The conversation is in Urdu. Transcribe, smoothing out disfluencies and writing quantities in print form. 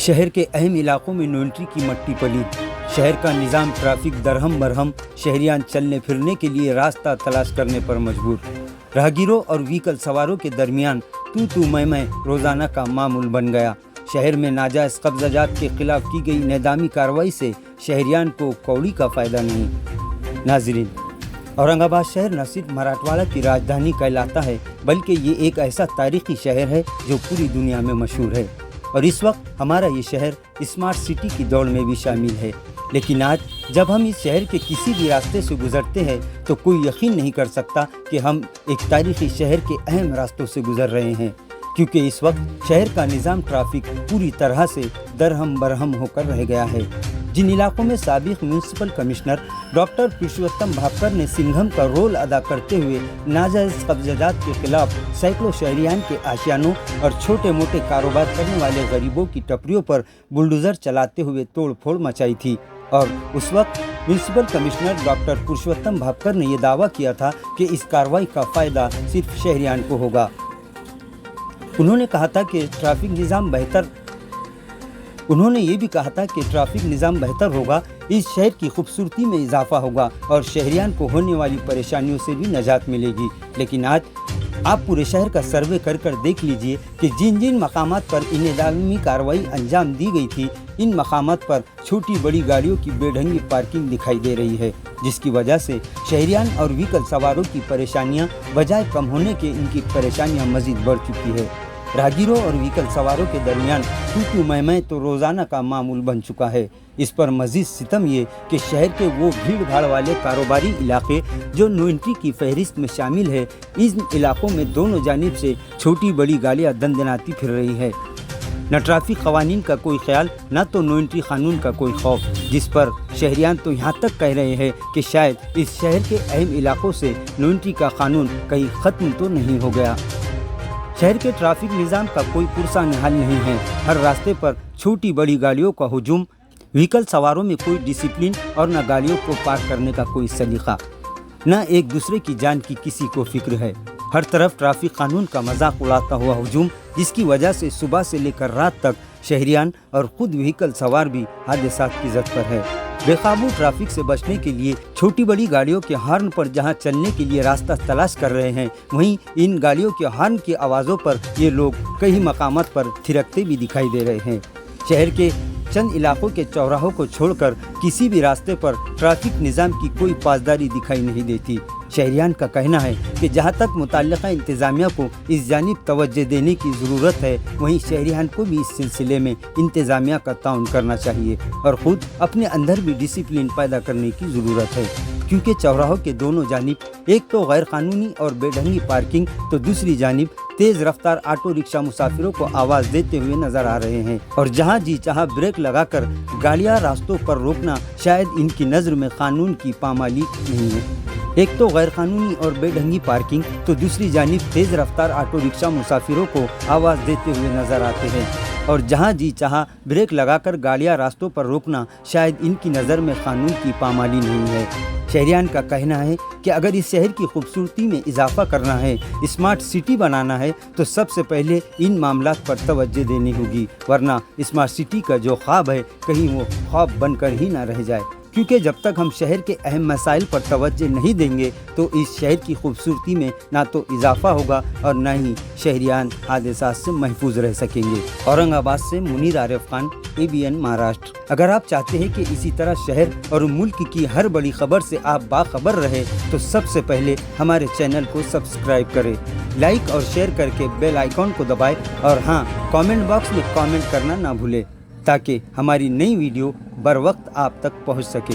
شہر کے اہم علاقوں میں نو انٹری کی مٹی پلید۔ شہر کا نظام ٹریفک درہم برہم، شہریان چلنے پھرنے کے لیے راستہ تلاش کرنے پر مجبور۔ راہگیروں اور وہیکل سواروں کے درمیان تو میں روزانہ کا معمول بن گیا۔ شہر میں ناجائز قبضہ جات کے خلاف کی گئی نظامی کارروائی سے شہریان کو کوڑی کا فائدہ نہیں۔ ناظرین، اورنگ آباد شہر نہ صرف مراٹھواڑہ کی راجدھانی کہلاتا ہے بلکہ یہ ایک ایسا تاریخی شہر ہے جو پوری دنیا میں مشہور ہے، اور اس وقت ہمارا یہ شہر اسمارٹ سٹی کی دوڑ میں بھی شامل ہے۔ لیکن آج جب ہم اس شہر کے کسی بھی راستے سے گزرتے ہیں تو کوئی یقین نہیں کر سکتا کہ ہم ایک تاریخی شہر کے اہم راستوں سے گزر رہے ہیں، کیونکہ اس وقت شہر کا نظام ٹریفک پوری طرح سے درہم برہم ہو کر رہ گیا ہے۔ جن علاقوں میں سابق میونسپل کمشنر ڈاکٹر پرشوتم بھاپکر نے سنگھم کا رول ادا کرتے ہوئے ناجائز قبضہ جات کے خلاف سینکڑوں شہریان کے آشیانوں اور چھوٹے موٹے کاروبار کرنے والے غریبوں کی ٹپریوں پر بلڈوزر چلاتے ہوئے توڑ پھوڑ مچائی تھی، اور اس وقت میونسپل کمشنر ڈاکٹر پرشوتم بھاپکر نے یہ دعویٰ کیا تھا کہ اس کارروائی کا فائدہ صرف شہریان کو ہوگا۔ انہوں نے یہ بھی کہا تھا کہ ٹریفک نظام بہتر ہوگا، اس شہر کی خوبصورتی میں اضافہ ہوگا اور شہریان کو ہونے والی پریشانیوں سے بھی نجات ملے گی۔ لیکن آج آپ پورے شہر کا سروے کر دیکھ لیجئے کہ جن مقامات پر انہدامی کارروائی انجام دی گئی تھی، ان مقامات پر چھوٹی بڑی گاڑیوں کی بے ڈھنگی پارکنگ دکھائی دے رہی ہے، جس کی وجہ سے شہریان اور وہیکل سواروں کی پریشانیاں بجائے کم ہونے کے ان کی پریشانیاں مزید بڑھ چکی ہے۔ راہگیروں اور وہیکل سواروں کے درمیان تو میں تو روزانہ کا معمول بن چکا ہے۔ اس پر مزید ستم یہ کہ شہر کے وہ بھیڑ بھاڑ والے کاروباری علاقے جو نو انٹری کی فہرست میں شامل ہے، ان علاقوں میں دونوں جانب سے چھوٹی بڑی گاڑیاں دندناتی پھر رہی ہے۔ نہ ٹریفک قوانین کا کوئی خیال، نہ تو نو انٹری قانون کا کوئی خوف، جس پر شہریان تو یہاں تک کہہ رہے ہیں کہ شاید اس شہر کے اہم علاقوں سے نو انٹری کا قانون کہیں ختم تو نہیں ہو گیا۔ شہر کے ٹریفک نظام کا کوئی پرسان حل نہیں ہے۔ ہر راستے پر چھوٹی بڑی گاڑیوں کا ہجوم، وہیکل سواروں میں کوئی ڈسپلن اور نہ گاڑیوں کو پارک کرنے کا کوئی سلیقہ، نہ ایک دوسرے کی جان کی کسی کو فکر ہے۔ ہر طرف ٹریفک قانون کا مذاق اڑاتا ہوا ہجوم، جس کی وجہ سے صبح سے لے کر رات تک شہریان اور خود وہیکل سوار بھی حادثات کی زد پر ہے۔ بے قابو ٹریفک سے بچنے کے لیے چھوٹی بڑی گاڑیوں کے ہارن پر جہاں چلنے کے لیے راستہ تلاش کر رہے ہیں، وہیں ان گاڑیوں کے ہارن کی آوازوں پر یہ لوگ کئی مقامات پر تھرکتے بھی دکھائی دے رہے ہیں۔ شہر کے چند علاقوں کے چوراہوں کو چھوڑ کر کسی بھی راستے پر ٹریفک نظام کی کوئی پاسداری دکھائی نہیں دیتی۔ شہریان کا کہنا ہے کہ جہاں تک متعلقہ انتظامیہ کو اس جانب توجہ دینے کی ضرورت ہے، وہیں شہریان کو بھی اس سلسلے میں انتظامیہ کا تعاون کرنا چاہیے اور خود اپنے اندر بھی ڈسپلن پیدا کرنے کی ضرورت ہے، کیونکہ چوراہوں کے دونوں جانب ایک تو غیر قانونی اور بے ڈھنگی پارکنگ، تو دوسری جانب تیز رفتار آٹو رکشہ مسافروں کو آواز دیتے ہوئے نظر آ رہے ہیں، اور جہاں جی چاہا بریک لگا کر گاڑیاں راستوں پر روکنا شاید ان کی نظر میں قانون کی پامالی نہیں ہے۔ ایک تو غیر قانونی اور بے ڈھنگی پارکنگ، تو دوسری جانب تیز رفتار آٹو رکشہ مسافروں کو آواز دیتے ہوئے نظر آتے ہیں، اور جہاں جی چاہا بریک لگا کر گاڑیاں راستوں پر روکنا شاید ان کی نظر میں قانون کی پامالی نہیں ہے۔ شہریان کا کہنا ہے کہ اگر اس شہر کی خوبصورتی میں اضافہ کرنا ہے، اسمارٹ سٹی بنانا ہے، تو سب سے پہلے ان معاملات پر توجہ دینی ہوگی، ورنہ اسمارٹ سٹی کا جو خواب ہے کہیں وہ خواب بن کر ہی نہ رہ جائے، کیونکہ جب تک ہم شہر کے اہم مسائل پر توجہ نہیں دیں گے تو اس شہر کی خوبصورتی میں نہ تو اضافہ ہوگا اور نہ ہی شہریان حادثات سے محفوظ رہ سکیں گے۔ اورنگ آباد سے منیر عارف خان، ABN مہاراشٹر۔ اگر آپ چاہتے ہیں کہ اسی طرح شہر اور ملک کی ہر بڑی خبر سے آپ باخبر رہے تو سب سے پہلے ہمارے چینل کو سبسکرائب کریں، لائک اور شیئر کر کے بیل آئیکن کو دبائیں، اور ہاں، کامنٹ باکس میں کامنٹ کرنا نہ بھولیں تاکہ ہماری نئی ویڈیو بر وقت آپ تک پہنچ سکے۔